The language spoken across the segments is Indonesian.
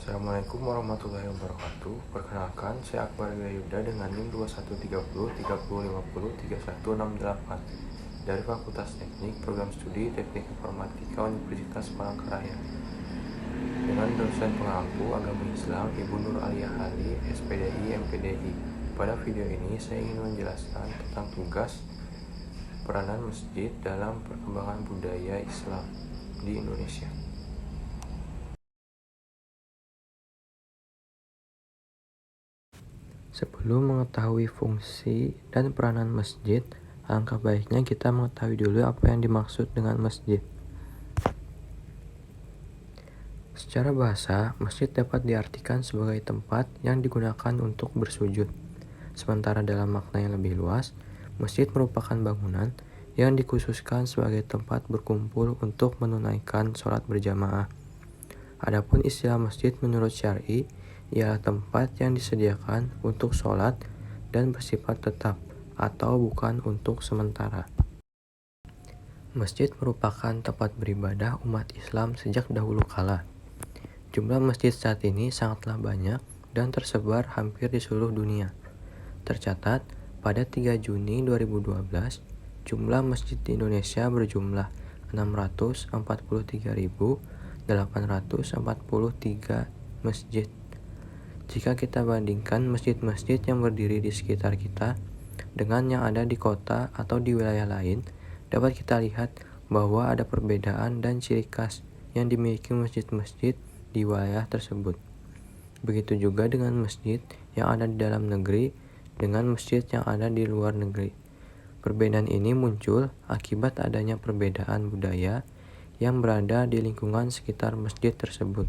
Assalamualaikum warahmatullahi wabarakatuh. Perkenalkan, saya Akbar Gayuda dengan NIM 2130 3050 3168 dari Fakultas Teknik Program Studi Teknik Informatika Universitas Palangkaraya. Dengan dosen pengampu agama Islam Ibu Nur Aliyah Ali, SPDI MPDI. Pada video ini saya ingin menjelaskan tentang tugas peranan masjid dalam perkembangan budaya Islam di Indonesia. Sebelum mengetahui fungsi dan peranan masjid, alangkah baiknya kita mengetahui dulu apa yang dimaksud dengan masjid. Secara bahasa, masjid dapat diartikan sebagai tempat yang digunakan untuk bersujud. Sementara dalam makna yang lebih luas, masjid merupakan bangunan yang dikhususkan sebagai tempat berkumpul untuk menunaikan sholat berjamaah. Adapun istilah masjid menurut syar'i ialah tempat yang disediakan untuk sholat dan bersifat tetap atau bukan untuk sementara. Masjid merupakan tempat beribadah umat Islam sejak dahulu kala. Jumlah masjid saat ini sangatlah banyak dan tersebar hampir di seluruh dunia. Tercatat pada 3 Juni 2012, jumlah masjid di Indonesia berjumlah 643.843 masjid. Jika kita bandingkan masjid-masjid yang berdiri di sekitar kita dengan yang ada di kota atau di wilayah lain, dapat kita lihat bahwa ada perbedaan dan ciri khas yang dimiliki masjid-masjid di wilayah tersebut. Begitu juga dengan masjid yang ada di dalam negeri dengan masjid yang ada di luar negeri. Perbedaan ini muncul akibat adanya perbedaan budaya yang berada di lingkungan sekitar masjid tersebut.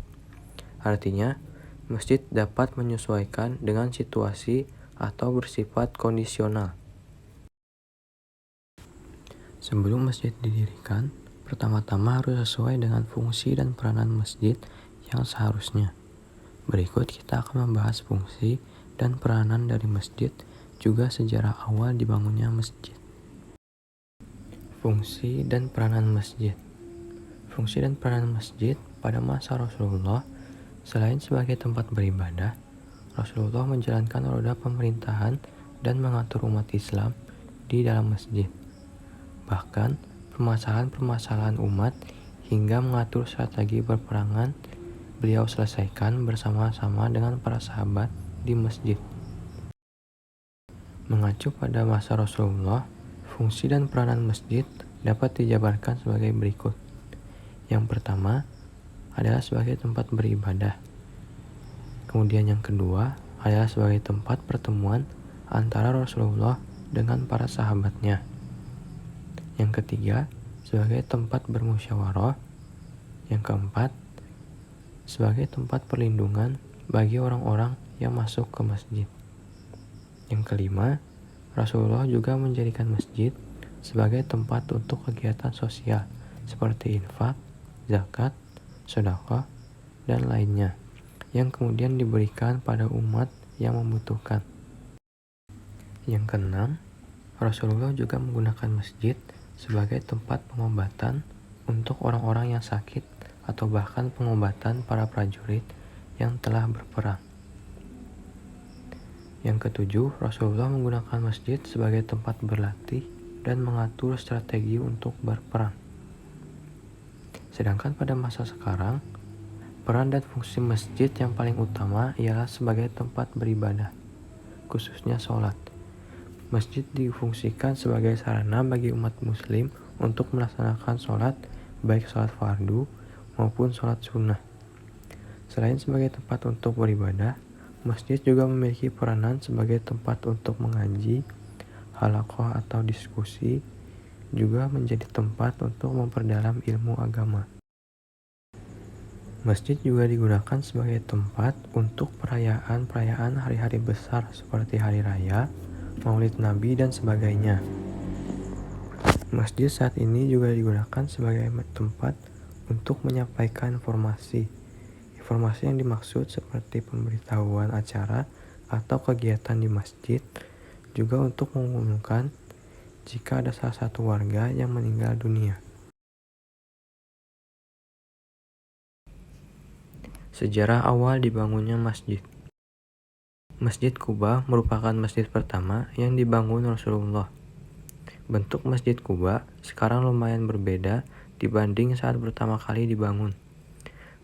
Artinya, masjid dapat menyesuaikan dengan situasi atau bersifat kondisional. Sebelum masjid didirikan, pertama-tama harus sesuai dengan fungsi dan peranan masjid yang seharusnya. Berikut kita akan membahas fungsi dan peranan dari masjid, juga sejarah awal dibangunnya masjid. Fungsi dan peranan masjid. Fungsi dan peranan masjid pada masa Rasulullah, selain sebagai tempat beribadah, Rasulullah menjalankan roda pemerintahan dan mengatur umat Islam di dalam masjid. Bahkan, permasalahan-permasalahan umat hingga mengatur strategi perperangan beliau selesaikan bersama-sama dengan para sahabat di masjid. Mengacu pada masa Rasulullah, fungsi dan peranan masjid dapat dijabarkan sebagai berikut. Yang pertama adalah sebagai tempat beribadah. Kemudian yang kedua adalah sebagai tempat pertemuan antara Rasulullah dengan para sahabatnya. Yang ketiga, sebagai tempat bermusyawarah. Yang keempat, sebagai tempat perlindungan bagi orang-orang yang masuk ke masjid. Yang kelima, Rasulullah juga menjadikan masjid sebagai tempat untuk kegiatan sosial seperti infak, zakat, sedekah, dan lainnya, yang kemudian diberikan pada umat yang membutuhkan. Yang keenam, Rasulullah juga menggunakan masjid sebagai tempat pengobatan untuk orang-orang yang sakit atau bahkan pengobatan para prajurit yang telah berperang. Yang ketujuh, Rasulullah menggunakan masjid sebagai tempat berlatih dan mengatur strategi untuk berperang. Sedangkan pada masa sekarang, peran dan fungsi masjid yang paling utama ialah sebagai tempat beribadah, khususnya sholat. Masjid difungsikan sebagai sarana bagi umat muslim untuk melaksanakan sholat, baik sholat fardu maupun sholat sunnah. Selain sebagai tempat untuk beribadah, masjid juga memiliki peranan sebagai tempat untuk mengaji, halaqah atau diskusi, juga menjadi tempat untuk memperdalam ilmu agama. Masjid juga digunakan sebagai tempat untuk perayaan-perayaan hari-hari besar seperti hari raya, Maulid Nabi, dan sebagainya. Masjid saat ini juga digunakan sebagai tempat untuk menyampaikan informasi. Informasi yang dimaksud seperti pemberitahuan acara atau kegiatan di masjid, juga untuk mengumumkan jika ada salah satu warga yang meninggal dunia. Sejarah awal dibangunnya masjid. Masjid Quba merupakan masjid pertama yang dibangun Rasulullah. Bentuk Masjid Quba sekarang lumayan berbeda dibanding saat pertama kali dibangun.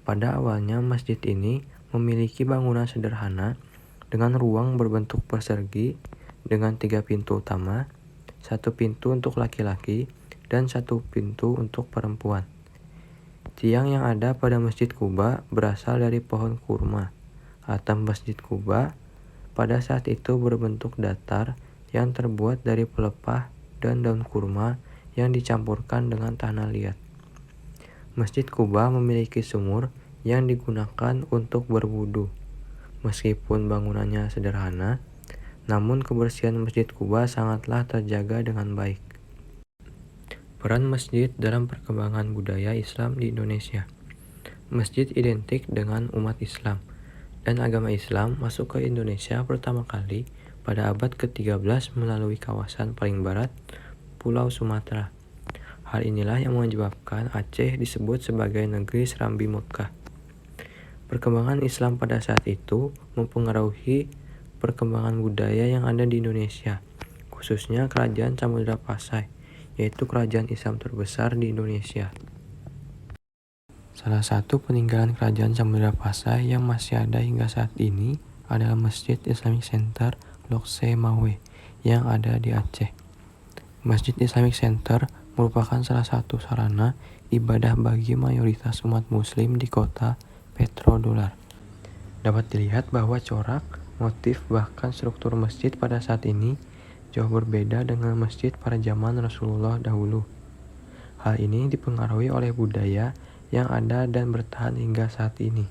Pada awalnya masjid ini memiliki bangunan sederhana dengan ruang berbentuk persegi dengan 3 pintu utama, 1 pintu untuk laki-laki, dan 1 pintu untuk perempuan. Tiang yang ada pada Masjid Quba berasal dari pohon kurma. Atap Masjid Quba pada saat itu berbentuk datar yang terbuat dari pelepah dan daun kurma yang dicampurkan dengan tanah liat. Masjid Quba memiliki sumur yang digunakan untuk berwudu. Meskipun bangunannya sederhana, namun kebersihan Masjid Quba sangatlah terjaga dengan baik. Peran masjid dalam perkembangan budaya Islam di Indonesia. Masjid identik dengan umat Islam, dan agama Islam masuk ke Indonesia pertama kali pada abad ke-13 melalui kawasan paling barat Pulau Sumatera. Hal inilah yang menyebabkan Aceh disebut sebagai negeri Serambi Mekah. Perkembangan Islam pada saat itu mempengaruhi perkembangan budaya yang ada di Indonesia, khususnya Kerajaan Samudra Pasai, yaitu kerajaan Islam terbesar di Indonesia. Salah satu peninggalan Kerajaan Samudra Pasai yang masih ada hingga saat ini adalah Masjid Islamic Center Lhokseup Mawe yang ada di Aceh. Masjid Islamic Center merupakan salah satu sarana ibadah bagi mayoritas umat muslim di kota Petrodolar. Dapat dilihat bahwa corak, motif, bahkan struktur masjid pada saat ini jauh berbeda dengan masjid pada zaman Rasulullah dahulu. Hal ini dipengaruhi oleh budaya yang ada dan bertahan hingga saat ini.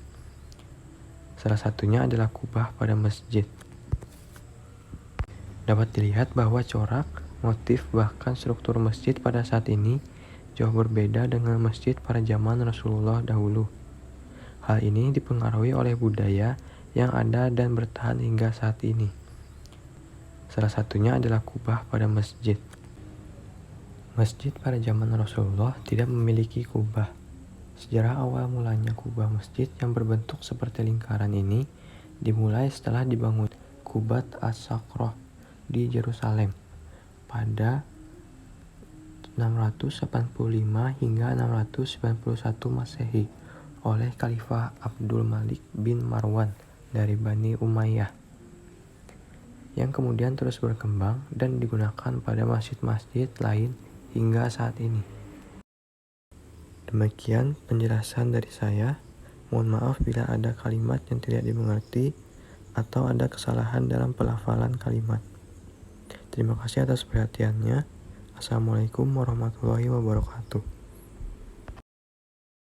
Salah satunya adalah kubah pada masjid. Dapat dilihat bahwa corak, motif, bahkan struktur masjid pada saat ini jauh berbeda dengan masjid pada zaman Rasulullah dahulu. Hal ini dipengaruhi oleh budaya yang ada dan bertahan hingga saat ini. Salah satunya adalah kubah pada masjid. Masjid pada zaman Rasulullah tidak memiliki kubah. Sejarah awal mulanya kubah masjid yang berbentuk seperti lingkaran ini dimulai setelah dibangun Qubat As-Sakhroh di Yerusalem pada 685 hingga 691 Masehi oleh Khalifah Abdul Malik bin Marwan dari Bani Umayyah, yang kemudian terus berkembang dan digunakan pada masjid-masjid lain hingga saat ini. Demikian penjelasan dari saya. Mohon maaf bila ada kalimat yang tidak dimengerti atau ada kesalahan dalam pelafalan kalimat. Terima kasih atas perhatiannya. Assalamualaikum warahmatullahi wabarakatuh.